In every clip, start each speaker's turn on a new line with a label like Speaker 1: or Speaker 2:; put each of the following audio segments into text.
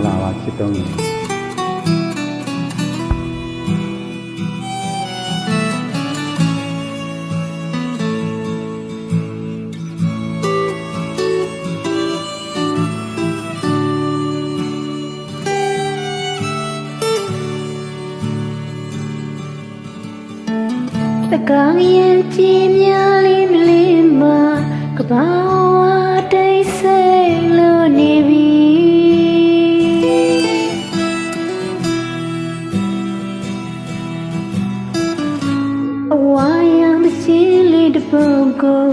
Speaker 1: လာပါချစ်တုံးရင်
Speaker 2: တကောင်ရင်ကြည်များလေးမလေးမှာကပောင်းဝတိတ်ဆိတ်လို့နေပြီအဝါရမရှိလေးတပုံကို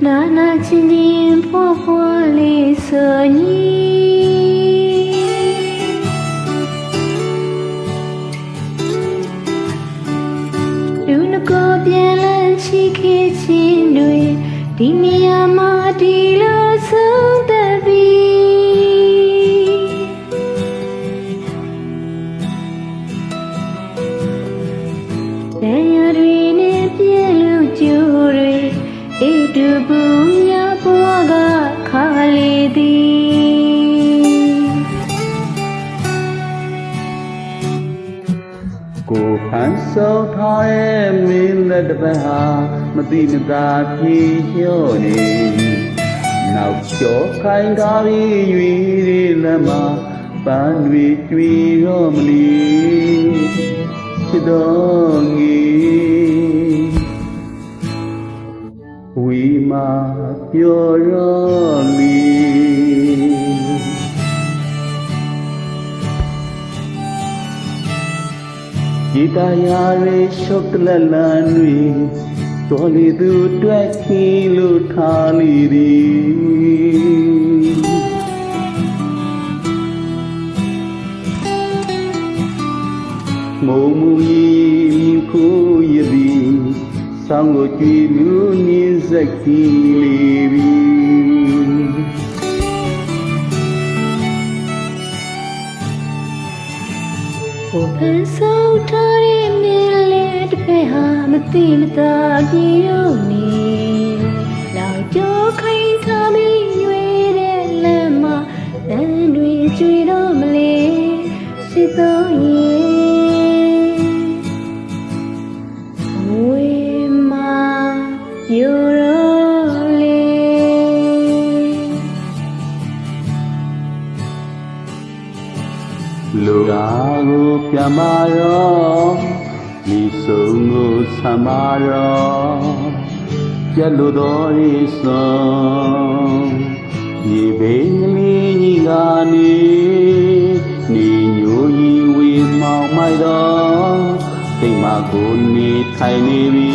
Speaker 2: နာနာချင်းချင်းဖွားဖွားလေးဆိုညီလူနကိုပြန်လန်းချီခဲ့ခြင်းတွေဒီနေရာမှာဒီလိုဆုံးသက်ပြီတရားတွေနဲ့ပြည့်လို့ကြိုးတွေအိတ်တူပူများဘဝကခါလေသည်
Speaker 1: ကိုဖန်ဆောက်ထားတဲ့မင်းလက်တစ်ပတ်ဟာမတိမသာပြေလျော့နေနောက်ကျော်ခိုင်ကားပြီးရွေတွေလက်မှာပန်းတွေကျွေတော့မလီချစ်တော်ငေဝီမာပြော်ရောလီဒီတရားရေရှုပ်တလက်လန်းတွေတော်လီသူတွက်ခီလို့ထားလီသည်မုံမူကြီးခုရသည်ဆောင်းကိုကြည်လူနေစက်ကြီးလေးပြီ
Speaker 2: ကိုဖန်ဆောက်ထားတဲ့မင်းလေးတစ်ဖက်ဟာမတိမသာပြေလို့နေနောက်ကျော်ခိုင်ထားပြီးရွေတဲ့လက်မှာတန်တွေကျွေတော့မလဲရှိတော့ရဲ့ဝေးမှာယူတော့လေ
Speaker 1: လူကားကိုပြမရောဒီဆုံးကိုဆမ်းမရောပြတ်လို့တော်ရီဆုံးဒီဘိန်းကလေးကြီးကနေနေညိုကြီးဝေမောင်မိုက်တော့စိတ်မကိုနေထိုင်နေပြီ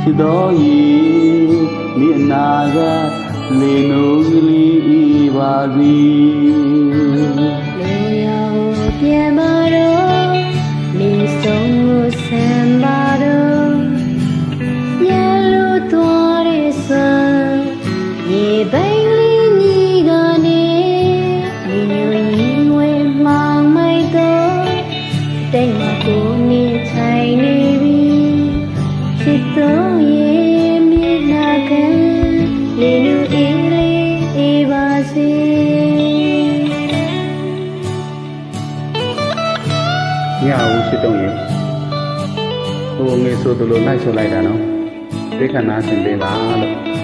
Speaker 1: ချစ်တော်ကြီးမိအနာကလေနိုးကလေးပါစီ
Speaker 2: ပြန်ပါတော့နေဆုံးကိုဆမ်းပါတော့ပြန်လို့သွားတဲ့ဆမ်းရေပိန်လေးကြီးကနေဒီညရင်ဝဲမှောင်မိုက်တော့တိတ်မှကိုနေထိုင်နေပြီချစ်တော်ရဲ့မျက်နှာကလေလူအေးလေးအေးပါစေ
Speaker 1: ညဦးချစ်တုံးရင်ဟိုငယ်ဆိုသူလိုလိုက်ဆိုလိုက်တာနော်ဒိဋ္ဌနာရှင်ပေးပါလို့